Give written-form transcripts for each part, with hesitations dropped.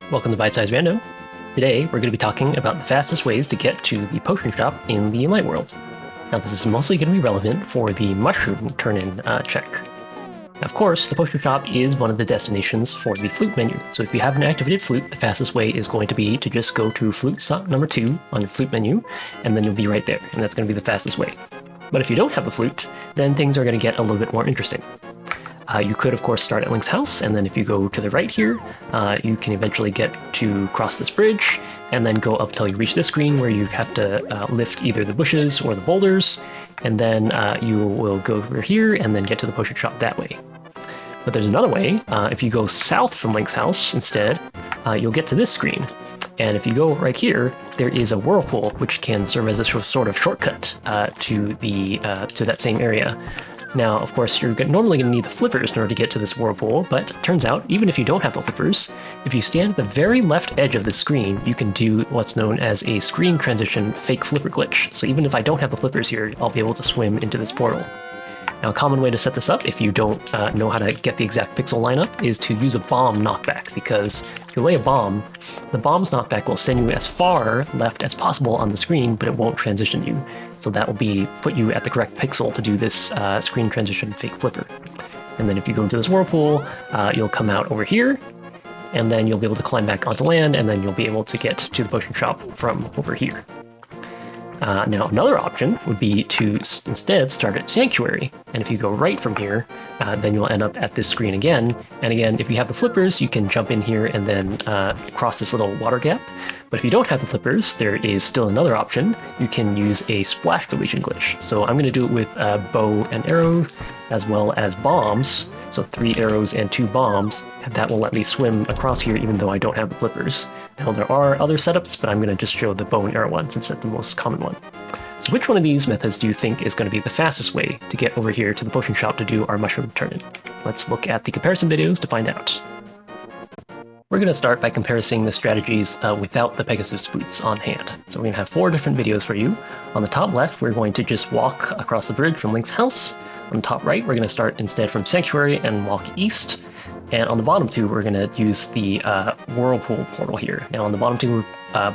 Welcome to Bite Size Rando. Today, we're going to be talking about the fastest ways to get to the potion shop in the Light World. Now, this is mostly going to be relevant for the mushroom turn-in check. Now, of course, the potion shop is one of the destinations for the flute menu, so if you have an activated flute, the fastest way is going to be to just go to flute stop number 2 on your flute menu, and then you'll be right there, and that's going to be the fastest way. But if you don't have a flute, then things are going to get a little bit more interesting. You could, of course, start at Link's house, and then if you go to the right here, you can eventually get to cross this bridge, and then go up until you reach this screen where you have to lift either the bushes or the boulders, and then you will go over here and then get to the potion shop that way. But there's another way. If you go south from Link's house instead, you'll get to this screen. And if you go right here, there is a whirlpool, which can serve as a sort of shortcut to that same area. Now, of course, you're normally going to need the flippers in order to get to this whirlpool, but it turns out, even if you don't have the flippers, if you stand at the very left edge of the screen, you can do what's known as a screen transition fake flipper glitch. So even if I don't have the flippers here, I'll be able to swim into this portal. Now, a common way to set this up, if you don't know how to get the exact pixel lineup, is to use a bomb knockback, because if you lay a bomb, the bomb's knockback will send you as far left as possible on the screen, but it won't transition you. So that will put you at the correct pixel to do this screen transition fake flipper. And then if you go into this whirlpool, you'll come out over here, and then you'll be able to climb back onto land, and then you'll be able to get to the potion shop from over here. Now, another option would be to instead start at Sanctuary, and if you go right from here, then you'll end up at this screen again. And again, if you have the flippers, you can jump in here and then cross this little water gap. But if you don't have the flippers, there is still another option. You can use a splash deletion glitch. So I'm going to do it with bow and arrow, as well as bombs. So 3 arrows and 2 bombs, and that will let me swim across here even though I don't have the flippers. Now there are other setups, but I'm going to just show the bow and arrow one since it's the most common one. So which one of these methods do you think is going to be the fastest way to get over here to the potion shop to do our mushroom turn-in? Let's look at the comparison videos to find out. We're going to start by comparing the strategies without the Pegasus boots on hand. So we're going to have 4 different videos for you. On the top left, we're going to just walk across the bridge from Link's house. On the top right, we're going to start instead from Sanctuary and walk east. And on the bottom 2, we're going to use the whirlpool portal here. Now on the bottom 2,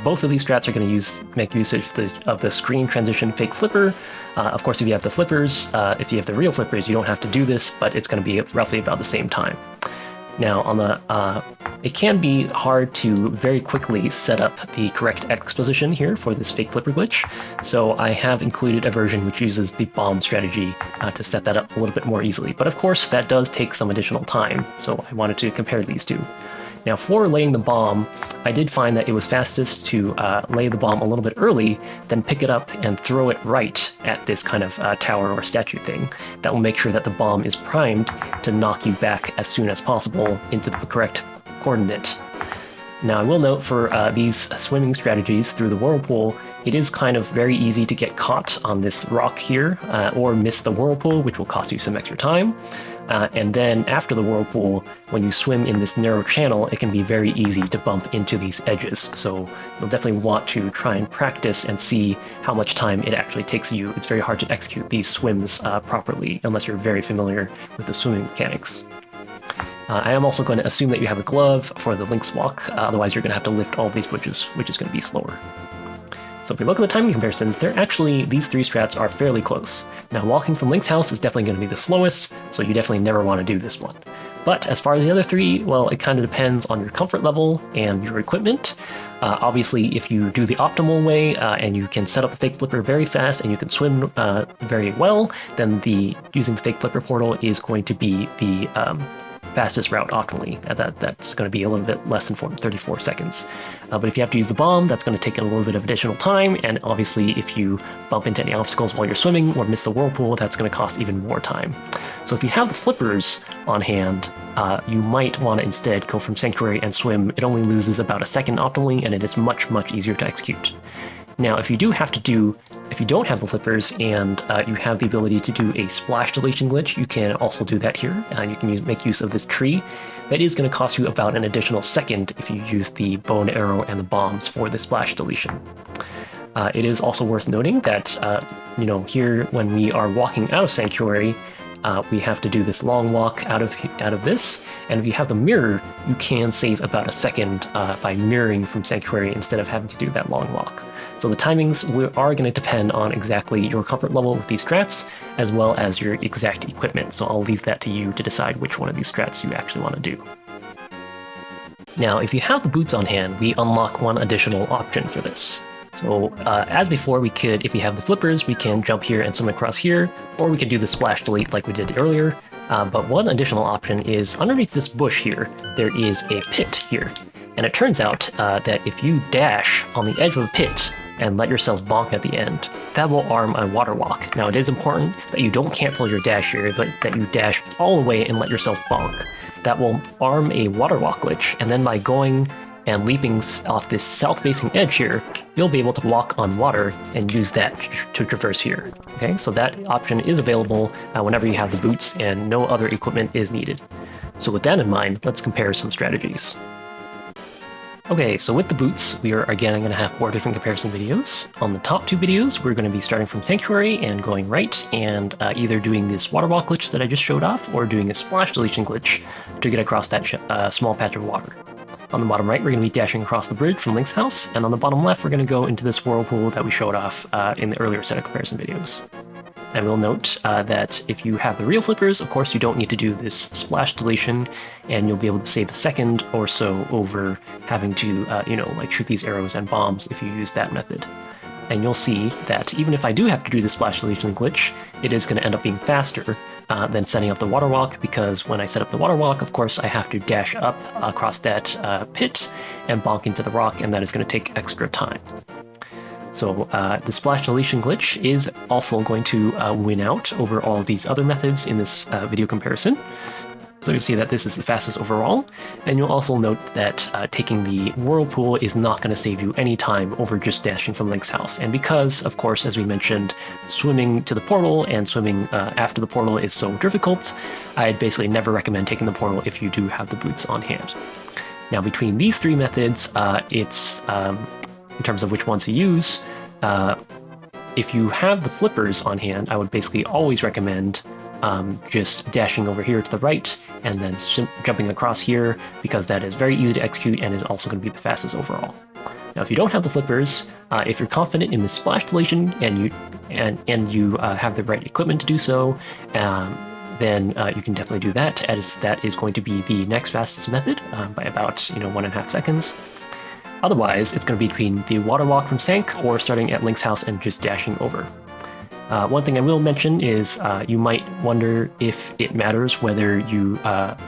both of these strats are going to make use of the screen transition fake flipper. Of course, if you have the flippers, if you have the real flippers, you don't have to do this, but it's going to be roughly about the same time. Now, it can be hard to very quickly set up the correct X position here for this fake flipper glitch, so I have included a version which uses the bomb strategy to set that up a little bit more easily. But of course, that does take some additional time, so I wanted to compare these two. Now, for laying the bomb, I did find that it was fastest to lay the bomb a little bit early, then pick it up and throw it right at this kind of tower or statue thing. That will make sure that the bomb is primed to knock you back as soon as possible into the correct coordinate. Now, I will note for these swimming strategies through the whirlpool, it is kind of very easy to get caught on this rock here, or miss the whirlpool, which will cost you some extra time. And then after the whirlpool, when you swim in this narrow channel, it can be very easy to bump into these edges. So you'll definitely want to try and practice and see how much time it actually takes you. It's very hard to execute these swims properly unless you're very familiar with the swimming mechanics. I am also going to assume that you have a glove for the Link's walk, otherwise you're going to have to lift all of these bridges, which is going to be slower. So if we look at the timing comparisons, these 3 strats are fairly close. Now, walking from Link's house is definitely going to be the slowest, so you definitely never want to do this one. But as far as the other 3, well, it kind of depends on your comfort level and your equipment. Obviously, if you do the optimal way and you can set up the fake flipper very fast and you can swim very well, then using the fake flipper portal is going to be the fastest route optimally. That's going to be a little bit less than 34 seconds. But if you have to use the bomb, that's going to take a little bit of additional time, and obviously if you bump into any obstacles while you're swimming or miss the whirlpool, that's going to cost even more time. So if you have the flippers on hand, you might want to instead go from Sanctuary and swim. It only loses about a second optimally, and it is much, much easier to execute. Now, if you don't have the flippers and you have the ability to do a splash deletion glitch, you can also do that here. You can make use of this tree. That is going to cost you about an additional second if you use the bow and arrow and the bombs for the splash deletion. It is also worth noting that, here when we are walking out of Sanctuary, we have to do this long walk out of this, and if you have the mirror, you can save about a second by mirroring from Sanctuary instead of having to do that long walk. So the timings are going to depend on exactly your comfort level with these strats, as well as your exact equipment, so I'll leave that to you to decide which one of these strats you actually want to do. Now, if you have the boots on hand, we unlock one additional option for this. So as before, we could, if we have the flippers, we can jump here and swim across here, or we could do the splash delete like we did earlier. But one additional option is underneath this bush here, there is a pit here. And it turns out that if you dash on the edge of a pit and let yourself bonk at the end, that will arm a water walk. Now, it is important that you don't cancel your dash here, but that you dash all the way and let yourself bonk. That will arm a water walk glitch, and then by going and leaping off this south-facing edge here, you'll be able to walk on water and use that to traverse here. Okay, so that option is available whenever you have the boots and no other equipment is needed. So with that in mind, let's compare some strategies. Okay, so with the boots, we are again going to have 4 different comparison videos. On the top 2 videos, we're going to be starting from Sanctuary and going right, and either doing this water walk glitch that I just showed off, or doing a splash deletion glitch to get across that small patch of water. On the bottom right, we're going to be dashing across the bridge from Link's house, and on the bottom left, we're going to go into this whirlpool that we showed off in the earlier set of comparison videos. I will note that if you have the real flippers, of course, you don't need to do this splash deletion, and you'll be able to save a second or so over having to, like shoot these arrows and bombs if you use that method. And you'll see that even if I do have to do the splash deletion glitch, it is going to end up being faster than setting up the water walk, because when I set up the water walk, of course, I have to dash up across that pit and bonk into the rock, and that is going to take extra time. So the splash deletion glitch is also going to win out over all of these other methods in this video comparison. So you'll see that this is the fastest overall, and you'll also note that taking the whirlpool is not going to save you any time over just dashing from Link's house. And because, of course, as we mentioned, swimming to the portal and swimming after the portal is so difficult, I'd basically never recommend taking the portal if you do have the boots on hand. Now, between these 3 methods, it's in terms of which ones to use, if you have the flippers on hand, I would basically always recommend just dashing over here to the right and then jumping across here, because that is very easy to execute and is also going to be the fastest overall. Now, if you don't have the flippers, if you're confident in the splash deletion and you have the right equipment to do so, then you can definitely do that, as that is going to be the next fastest method by about 1.5 seconds. Otherwise, it's going to be between the water walk from Sank or starting at Link's house and just dashing over. One thing I will mention is you might wonder if it matters whether you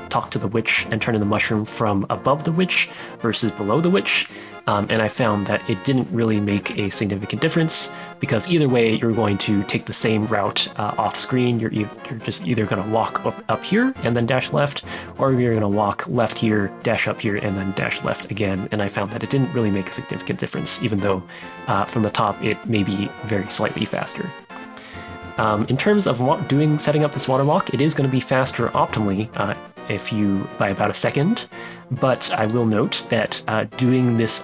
talk to the witch and turn in the mushroom from above the witch versus below the witch. And I found that it didn't really make a significant difference, because either way, you're going to take the same route off screen. You're just either going to walk up here and then dash left, or you're going to walk left here, dash up here, and then dash left again. And I found that it didn't really make a significant difference, even though from the top it may be very slightly faster. In terms of setting up this water walk, it is going to be faster optimally by about a second, but I will note that doing this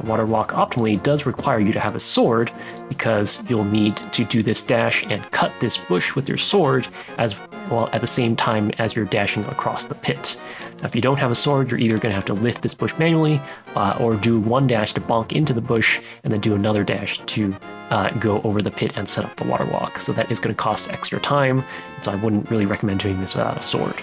water walk optimally does require you to have a sword, because you'll need to do this dash and cut this bush with your sword as well at the same time as you're dashing across the pit. Now, if you don't have a sword, you're either going to have to lift this bush manually or do one dash to bonk into the bush and then do another dash to go over the pit and set up the water walk. So that is going to cost extra time, so I wouldn't really recommend doing this without a sword.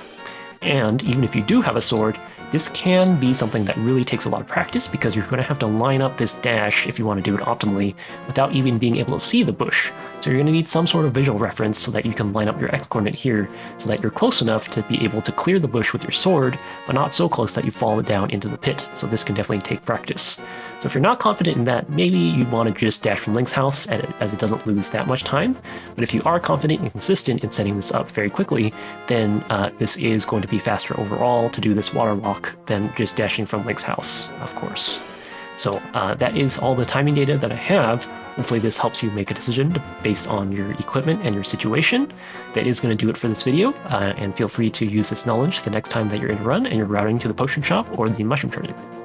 And even if you do have a sword, this can be something that really takes a lot of practice, because you're going to have to line up this dash if you want to do it optimally without even being able to see the bush. So you're going to need some sort of visual reference so that you can line up your X coordinate here so that you're close enough to be able to clear the bush with your sword, but not so close that you fall down into the pit. So this can definitely take practice. So if you're not confident in that, maybe you'd want to just dash from Link's house, as it doesn't lose that much time. But if you are confident and consistent in setting this up very quickly, then this is going to be faster overall to do this water walk than just dashing from Link's house, of course. So that is all the timing data that I have. Hopefully this helps you make a decision based on your equipment and your situation. That is going to do it for this video, and feel free to use this knowledge the next time that you're in a run and you're routing to the potion shop or the mushroom tournament.